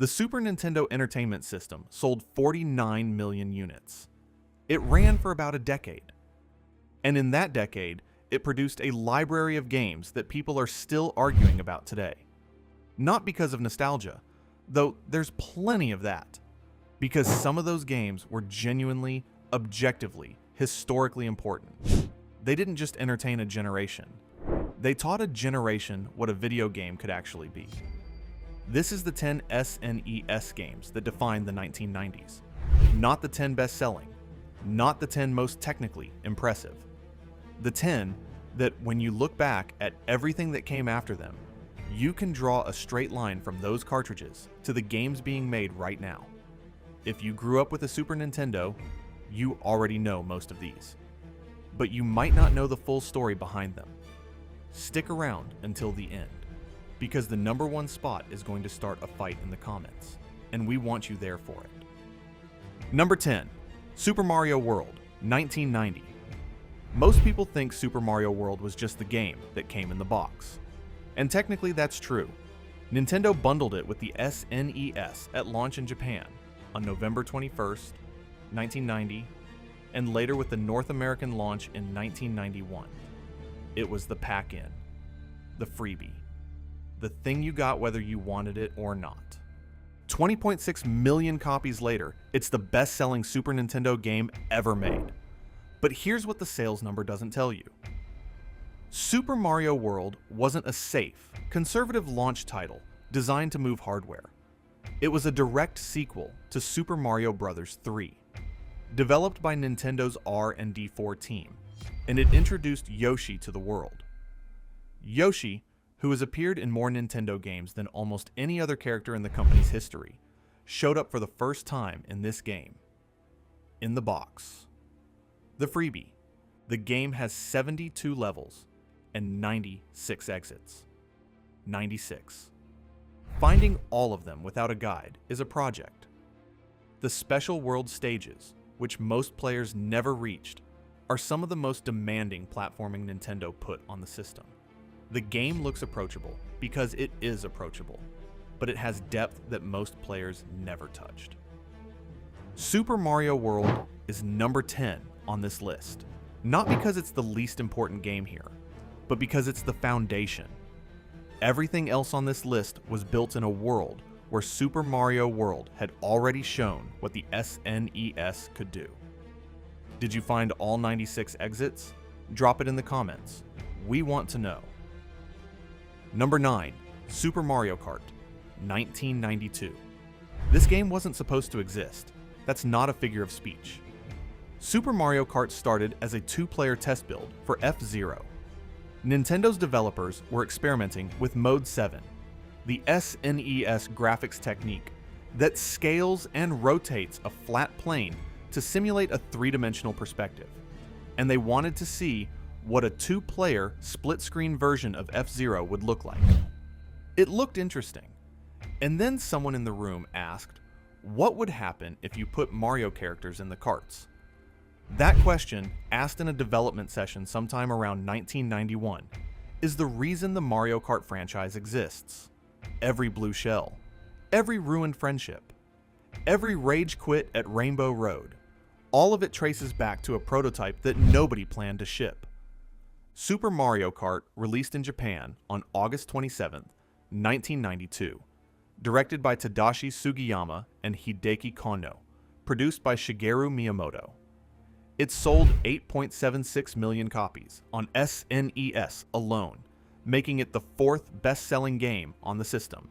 The Super Nintendo Entertainment System sold 49 million units. It ran for about a decade. And in that decade, it produced a library of games that people are still arguing about today. Not because of nostalgia, though there's plenty of that, because some of those games were genuinely, objectively, historically important. They didn't just entertain a generation. They taught a generation what a video game could actually be. This is the 10 SNES games that defined the 1990s. Not the 10 best-selling, not the 10 most technically impressive. The 10 that, when you look back at everything that came after them, you can draw a straight line from those cartridges to the games being made right now. If you grew up with a Super Nintendo, you already know most of these. But you might not know the full story behind them. Stick around until the end, because the number one spot is going to start a fight in the comments, and we want you there for it. Number 10, Super Mario World, 1990. Most people think Super Mario World was just the game that came in the box. And technically that's true. Nintendo bundled it with the SNES at launch in Japan on November 21st, 1990, and later with the North American launch in 1991. It was the pack-in, the freebie, the thing you got whether you wanted it or not. 20.6 million copies later, it's the best-selling Super Nintendo game ever made. But here's what the sales number doesn't tell you. Super Mario World wasn't a safe, conservative launch title designed to move hardware. It was a direct sequel to Super Mario Bros. 3, developed by Nintendo's R&D4 team, and it introduced Yoshi to the world. Yoshi, who has appeared in more Nintendo games than almost any other character in the company's history, showed up for the first time in this game. In the box. The freebie. The game has 72 levels and 96 exits. 96. Finding all of them without a guide is a project. The special world stages, which most players never reached, are some of the most demanding platforming Nintendo put on the system. The game looks approachable because it is approachable, but it has depth that most players never touched. Super Mario World is number 10 on this list, not because it's the least important game here, but because it's the foundation. Everything else on this list was built in a world where Super Mario World had already shown what the SNES could do. Did you find all 96 exits? Drop it in the comments. We want to know. Number 9, Super Mario Kart, 1992. This game wasn't supposed to exist. That's not a figure of speech. Super Mario Kart started as a 2-player test build for F-Zero. Nintendo's developers were experimenting with Mode 7, the SNES graphics technique that scales and rotates a flat plane to simulate a 3-dimensional perspective, and they wanted to see what a 2-player split-screen version of F-Zero would look like. It looked interesting, and then someone in the room asked, what would happen if you put Mario characters in the karts? That question, asked in a development session sometime around 1991, is the reason the Mario Kart franchise exists. Every blue shell, every ruined friendship, every rage quit at Rainbow Road, all of it traces back to a prototype that nobody planned to ship. Super Mario Kart released in Japan on August 27, 1992, directed by Tadashi Sugiyama and Hideki Kono, produced by Shigeru Miyamoto. It sold 8.76 million copies on SNES alone, making it the 4th best-selling game on the system.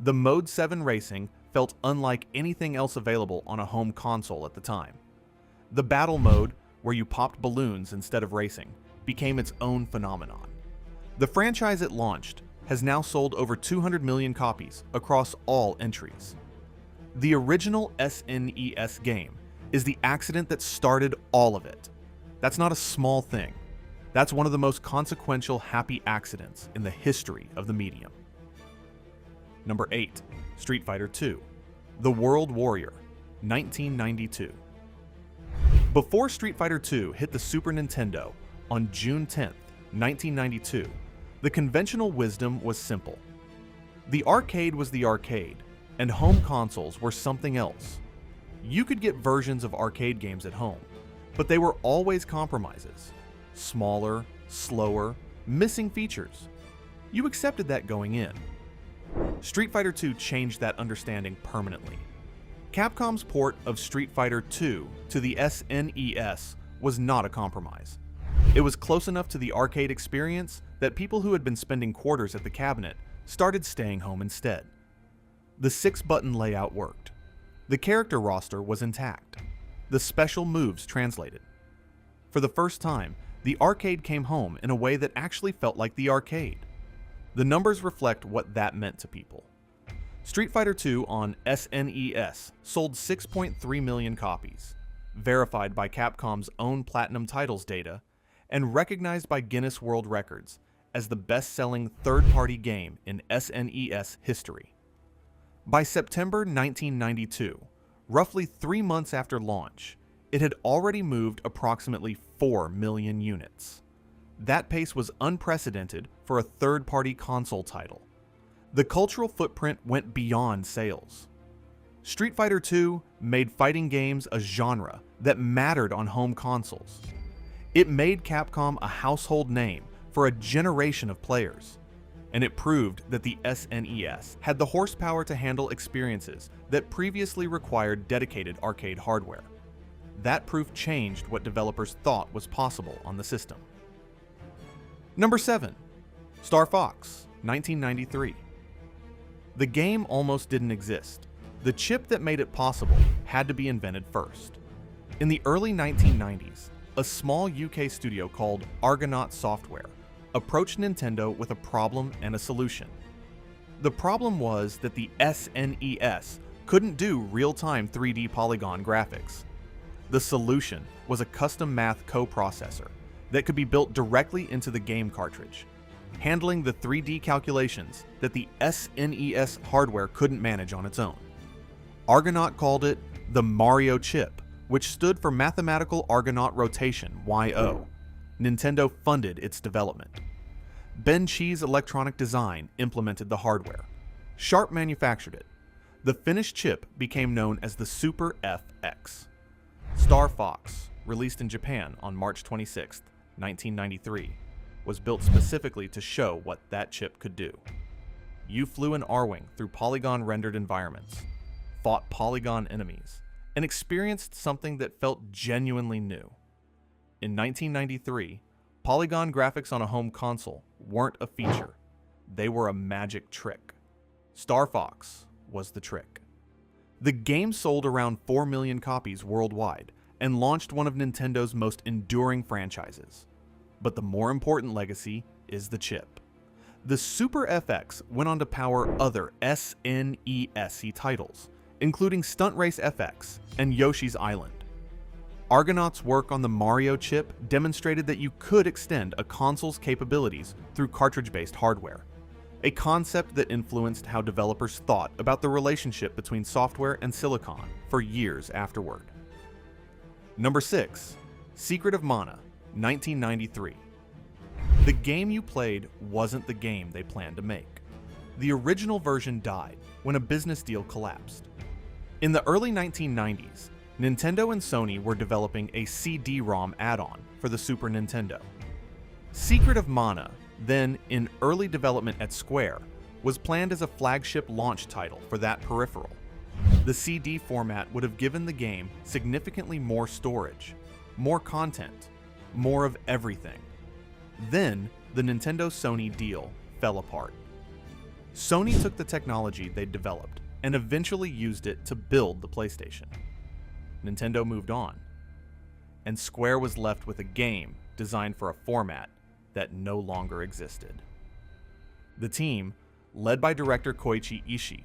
The Mode 7 racing felt unlike anything else available on a home console at the time. The battle mode, where you popped balloons instead of racing, became its own phenomenon. The franchise it launched has now sold over 200 million copies across all entries. The original SNES game is the accident that started all of it. That's not a small thing. That's one of the most consequential happy accidents in the history of the medium. Number 8, Street Fighter II, The World Warrior, 1992. Before Street Fighter II hit the Super Nintendo on June 10, 1992, the conventional wisdom was simple. The arcade was the arcade, And home consoles were something else. You could get versions of arcade games at home, but they were always compromises. Smaller, slower, missing features. You accepted that going in. Street Fighter II changed that understanding permanently. Capcom's port of Street Fighter II to the SNES was not a compromise. It was close enough to the arcade experience that people who had been spending quarters at the cabinet started staying home instead. The 6-button layout worked. The character roster was intact. The special moves translated. For the first time, the arcade came home in a way that actually felt like the arcade. The numbers reflect what that meant to people. Street Fighter II on SNES sold 6.3 million copies, verified by Capcom's own Platinum Titles data, and recognized by Guinness World Records as the best-selling third-party game in SNES history. By September 1992, roughly 3 months after launch, it had already moved approximately 4 million units. That pace was unprecedented for a third-party console title. The cultural footprint went beyond sales. Street Fighter II made fighting games a genre that mattered on home consoles. It made Capcom a household name for a generation of players, and it proved that the SNES had the horsepower to handle experiences that previously required dedicated arcade hardware. That proof changed what developers thought was possible on the system. Number 7. Star Fox, 1993. The game almost didn't exist. The chip that made it possible had to be invented first. In the early 1990s, a small UK studio called Argonaut Software approached Nintendo with a problem and a solution. The problem was that the SNES couldn't do real-time 3D polygon graphics. The solution was a custom math coprocessor that could be built directly into the game cartridge, handling the 3D calculations that the SNES hardware couldn't manage on its own. Argonaut called it the Mario chip, which stood for Mathematical Argonaut Rotation, YO. Nintendo funded its development. Ben Chee's Electronic Design implemented the hardware. Sharp manufactured it. The finished chip became known as the Super FX. Star Fox, released in Japan on March 26, 1993, was built specifically to show what that chip could do. You flew an R-Wing through polygon-rendered environments, fought polygon enemies, and experienced something that felt genuinely new. In 1993, polygon graphics on a home console weren't a feature. They were a magic trick. Star Fox was the trick. The game sold around 4 million copies worldwide and launched one of Nintendo's most enduring franchises. But the more important legacy is the chip. The Super FX went on to power other SNES titles, including Stunt Race FX and Yoshi's Island. Argonaut's work on the Mario chip demonstrated that you could extend a console's capabilities through cartridge-based hardware, a concept that influenced how developers thought about the relationship between software and silicon for years afterward. Number 6. Secret of Mana, 1993. The game you played wasn't the game they planned to make. The original version died when a business deal collapsed. In the early 1990s, Nintendo and Sony were developing a CD-ROM add-on for the Super Nintendo. Secret of Mana, then in early development at Square, was planned as a flagship launch title for that peripheral. The CD format would have given the game significantly more storage, more content, more of everything. Then, the Nintendo-Sony deal fell apart. Sony took the technology they'd developed and eventually used it to build the PlayStation. Nintendo moved on, and Square was left with a game designed for a format that no longer existed. The team, led by director Koichi Ishii,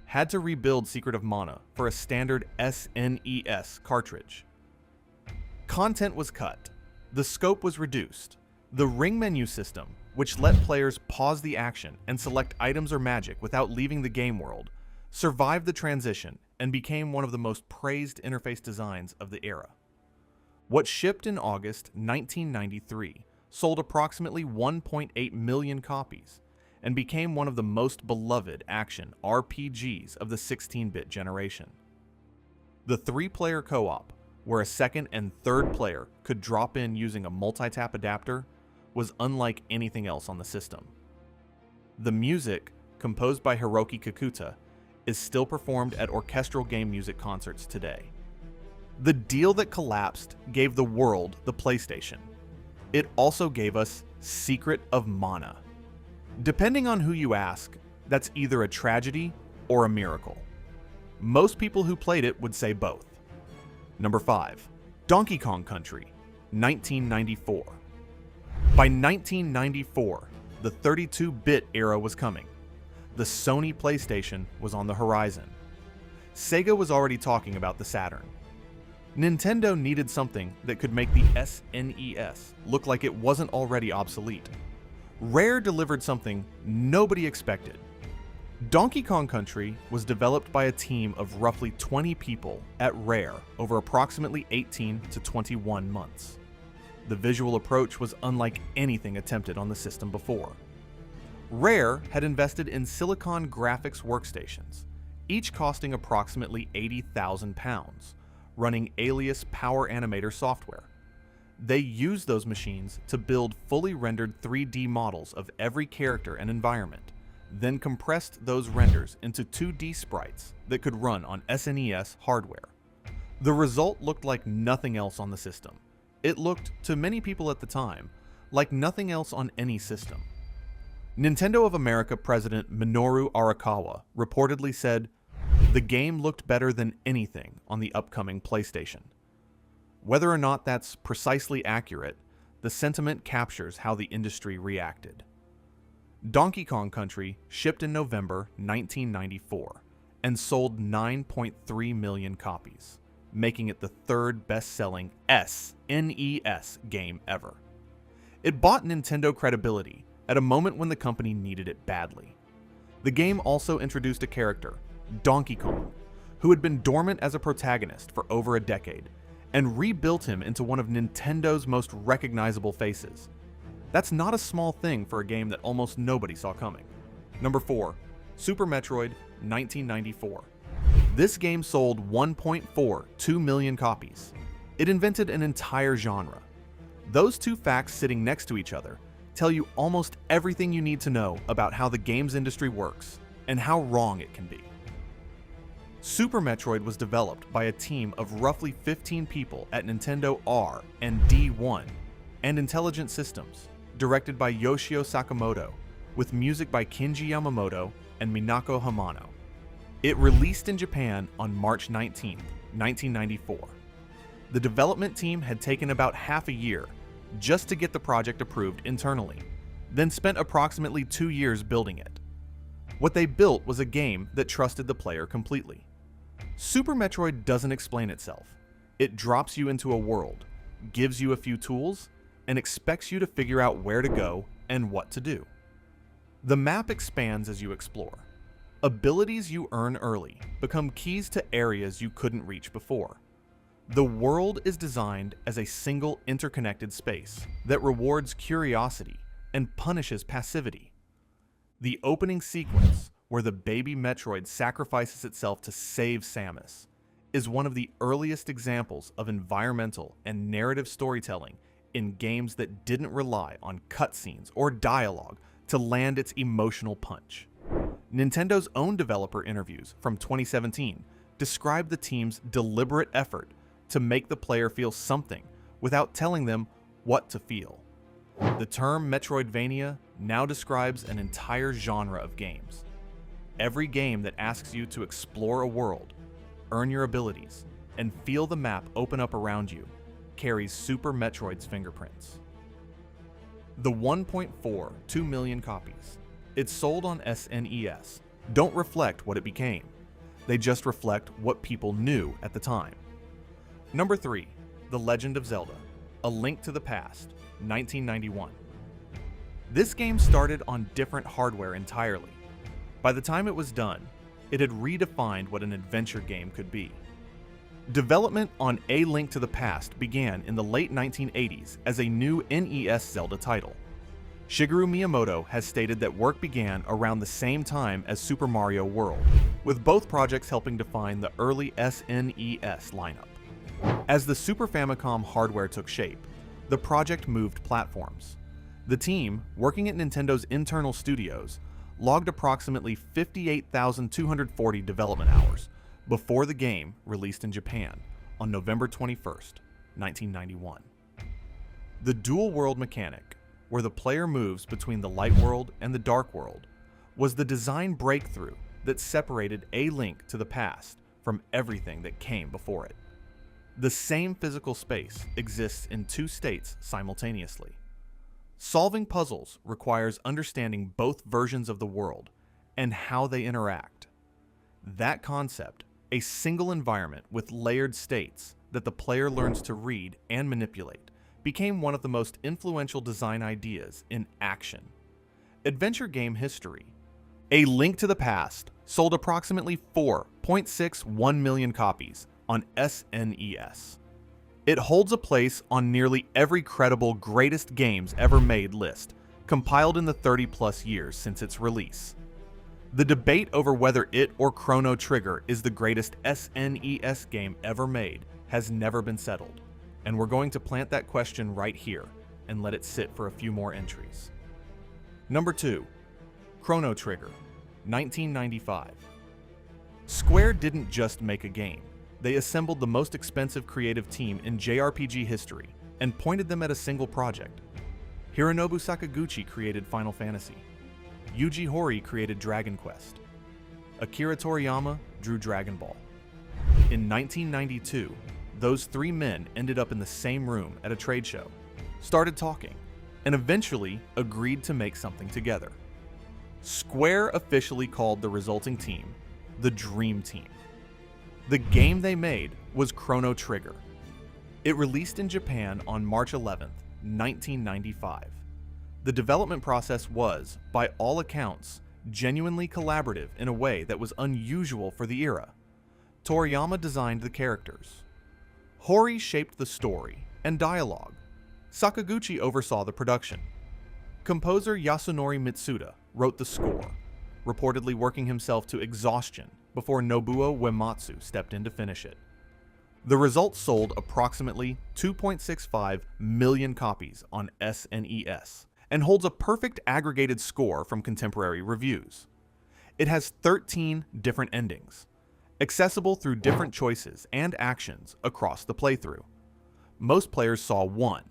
had to rebuild Secret of Mana for a standard SNES cartridge. Content was cut, the scope was reduced. The ring menu system, which let players pause the action and select items or magic without leaving the game world, survived the transition and became one of the most praised interface designs of the era. What shipped in August 1993 sold approximately 1.8 million copies and became one of the most beloved action RPGs of the 16-bit generation. The 3-player co-op, where a second and third player could drop in using a multi-tap adapter, was unlike anything else on the system. The music, composed by Hiroki Kikuta, is still performed at orchestral game music concerts today. The deal that collapsed gave the world the PlayStation. It also gave us Secret of Mana. Depending on who you ask, that's either a tragedy or a miracle. Most people who played it would say both. Number 5. Donkey Kong Country, 1994. By 1994, the 32-bit era was coming. The Sony PlayStation was on the horizon. Sega was already talking about the Saturn. Nintendo needed something that could make the SNES look like it wasn't already obsolete. Rare delivered something nobody expected. Donkey Kong Country was developed by a team of roughly 20 people at Rare over approximately 18 to 21 months. The visual approach was unlike anything attempted on the system before. Rare had invested in Silicon graphics workstations, each costing approximately £80,000, running Alias Power Animator software. They used those machines to build fully rendered 3D models of every character and environment, then compressed those renders into 2D sprites that could run on SNES hardware. The result looked like nothing else on the system. It looked, to many people at the time, like nothing else on any system. Nintendo of America president Minoru Arakawa reportedly said, "The game looked better than anything on the upcoming PlayStation." Whether or not that's precisely accurate, the sentiment captures how the industry reacted. Donkey Kong Country shipped in November 1994 and sold 9.3 million copies, making it the third best-selling SNES game ever. It bought Nintendo credibility at a moment when the company needed it badly. The game also introduced a character, Donkey Kong, who had been dormant as a protagonist for over a decade, and rebuilt him into one of Nintendo's most recognizable faces. That's not a small thing for a game that almost nobody saw coming. Number 4. Super Metroid, 1994. This game sold 1.42 million copies. It invented an entire genre. Those two facts sitting next to each other tell you almost everything you need to know about how the games industry works and how wrong it can be. Super Metroid was developed by a team of roughly 15 people at Nintendo R&D1 and Intelligent Systems, directed by Yoshio Sakamoto, with music by Kenji Yamamoto and Minako Hamano. It released in Japan on March 19, 1994. The development team had taken about half a year just to get the project approved internally, then spent approximately 2 years building it. What they built was a game that trusted the player completely. Super Metroid doesn't explain itself. It drops you into a world, gives you a few tools, and expects you to figure out where to go and what to do. The map expands as you explore. Abilities you earn early become keys to areas you couldn't reach before. The world is designed as a single interconnected space that rewards curiosity and punishes passivity. The opening sequence, where the baby Metroid sacrifices itself to save Samus, is one of the earliest examples of environmental and narrative storytelling in games that didn't rely on cutscenes or dialogue to land its emotional punch. Nintendo's own developer interviews from 2017 describe the team's deliberate effort to make the player feel something without telling them what to feel. The term Metroidvania now describes an entire genre of games. Every game that asks you to explore a world, earn your abilities, and feel the map open up around you carries Super Metroid's fingerprints. The 1.42 million copies it sold on SNES don't reflect what it became. They just reflect what people knew at the time. Number 3. The Legend of Zelda, A Link to the Past, 1991. This game started on different hardware entirely. By the time it was done, it had redefined what an adventure game could be. Development on A Link to the Past began in the late 1980s as a new NES Zelda title. Shigeru Miyamoto has stated that work began around the same time as Super Mario World, with both projects helping define the early SNES lineup. As the Super Famicom hardware took shape, the project moved platforms. The team, working at Nintendo's internal studios, logged approximately 58,240 development hours before the game released in Japan on November 21st, 1991. The dual world mechanic, where the player moves between the light world and the dark world, was the design breakthrough that separated A Link to the Past from everything that came before it. The same physical space exists in two states simultaneously. Solving puzzles requires understanding both versions of the world and how they interact. That concept, a single environment with layered states that the player learns to read and manipulate, became one of the most influential design ideas in action adventure game history. A Link to the Past sold approximately 4.61 million copies on SNES. It holds a place on nearly every credible greatest games ever made list, compiled in the 30+ years since its release. The debate over whether it or Chrono Trigger is the greatest SNES game ever made has never been settled, and we're going to plant that question right here and let it sit for a few more entries. Number 2. Chrono Trigger, 1995. Square didn't just make a game. They assembled the most expensive creative team in JRPG history and pointed them at a single project. Hironobu Sakaguchi created Final Fantasy. Yuji Horii created Dragon Quest. Akira Toriyama drew Dragon Ball. In 1992, those three men ended up in the same room at a trade show, started talking, and eventually agreed to make something together. Square officially called the resulting team the Dream Team. The game they made was Chrono Trigger. It released in Japan on March 11, 1995. The development process was, by all accounts, genuinely collaborative in a way that was unusual for the era. Toriyama designed the characters. Horii shaped the story and dialogue. Sakaguchi oversaw the production. Composer Yasunori Mitsuda wrote the score, reportedly working himself to exhaustion before Nobuo Uematsu stepped in to finish it. The result sold approximately 2.65 million copies on SNES and holds a perfect aggregated score from contemporary reviews. It has 13 different endings, accessible through different choices and actions across the playthrough. Most players saw one.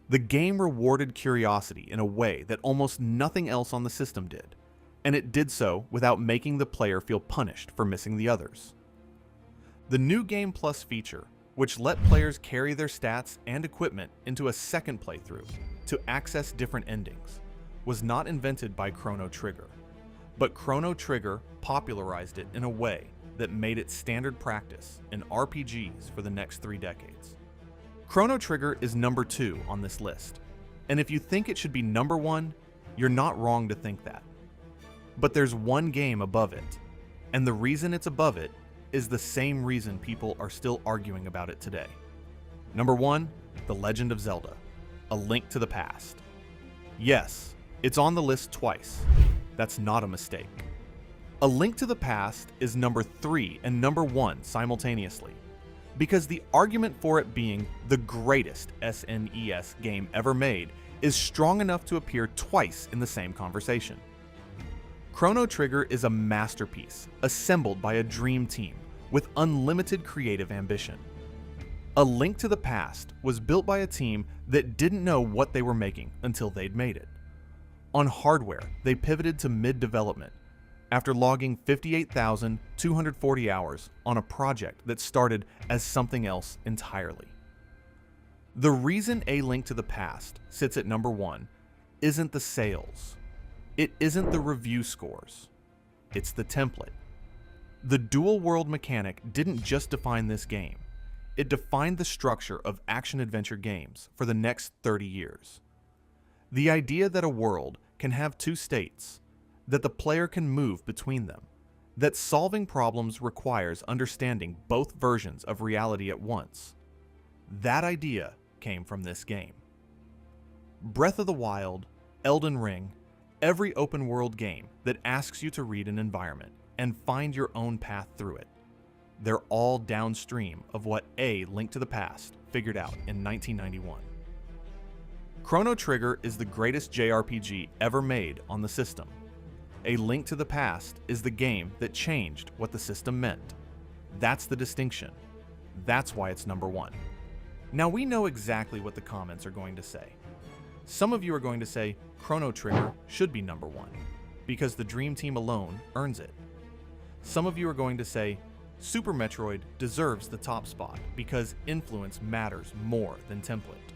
The game rewarded curiosity in a way that almost nothing else on the system did, and it did so without making the player feel punished for missing the others. The New Game Plus feature, which let players carry their stats and equipment into a second playthrough to access different endings, was not invented by Chrono Trigger, but Chrono Trigger popularized it in a way that made it standard practice in RPGs for the next 3 decades. Chrono Trigger is number 2 on this list, and if you think it should be number 1, you're not wrong to think that. But there's one game above it, and the reason it's above it is the same reason people are still arguing about it today. Number 1, The Legend of Zelda, A Link to the Past. Yes, it's on the list twice. That's not a mistake. A Link to the Past is number 3 and number 1 simultaneously, because the argument for it being the greatest SNES game ever made is strong enough to appear twice in the same conversation. Chrono Trigger is a masterpiece assembled by a dream team with unlimited creative ambition. A Link to the Past was built by a team that didn't know what they were making until they'd made it. On hardware, they pivoted to mid-development after logging 58,240 hours on a project that started as something else entirely. The reason A Link to the Past sits at number 1 isn't the sales. It isn't the review scores. It's the template. The dual world mechanic didn't just define this game. It defined the structure of action-adventure games for the next 30 years. The idea that a world can have 2 states, that the player can move between them, that solving problems requires understanding both versions of reality at once. That idea came from this game. Breath of the Wild, Elden Ring, every open world game that asks you to read an environment and find your own path through it. They're all downstream of what A Link to the Past figured out in 1991. Chrono Trigger is the greatest JRPG ever made on the system. A Link to the Past is the game that changed what the system meant. That's the distinction. That's why it's number one. Now we know exactly what the comments are going to say. Some of you are going to say Chrono Trigger should be number one, because the Dream Team alone earns it. Some of you are going to say Super Metroid deserves the top spot because influence matters more than template.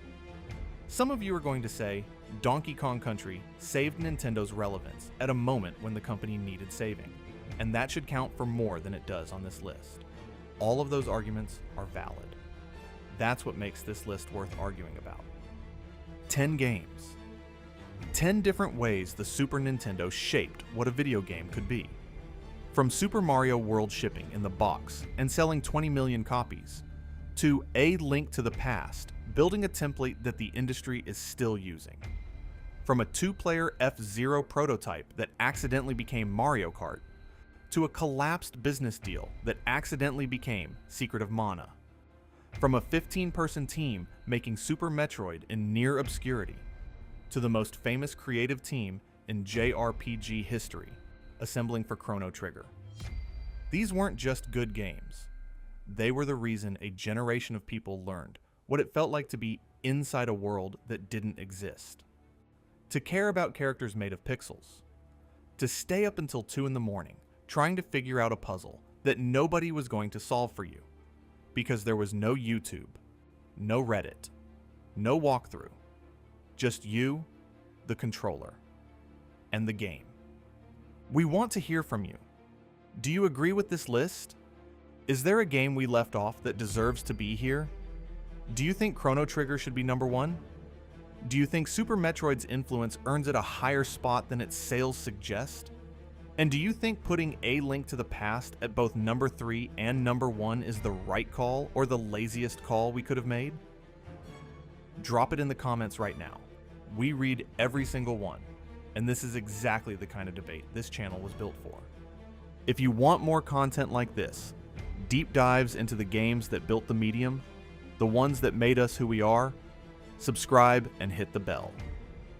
Some of you are going to say Donkey Kong Country saved Nintendo's relevance at a moment when the company needed saving, and that should count for more than it does on this list. All of those arguments are valid. That's what makes this list worth arguing about. 10 games. 10 different ways the Super Nintendo shaped what a video game could be. From Super Mario World shipping in the box and selling 20 million copies, to A Link to the Past, building a template that the industry is still using. From a 2-player F-Zero prototype that accidentally became Mario Kart, to a collapsed business deal that accidentally became Secret of Mana. From a 15-person team making Super Metroid in near obscurity, to the most famous creative team in JRPG history, assembling for Chrono Trigger. These weren't just good games. They were the reason a generation of people learned what it felt like to be inside a world that didn't exist. To care about characters made of pixels. To stay up until 2 in the morning trying to figure out a puzzle that nobody was going to solve for you, because there was no YouTube, no Reddit, no walkthrough, just you, the controller, and the game. We want to hear from you. Do you agree with this list? Is there a game we left off that deserves to be here? Do you think Chrono Trigger should be number one? Do you think Super Metroid's influence earns it a higher spot than its sales suggest? And do you think putting A Link to the Past at both number 3 and number 1 is the right call or the laziest call we could have made? Drop it in the comments right now. We read every single one, and this is exactly the kind of debate this channel was built for. If you want more content like this, deep dives into the games that built the medium, the ones that made us who we are, subscribe and hit the bell.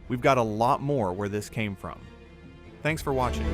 We've got a lot more where this came from. Thanks for watching.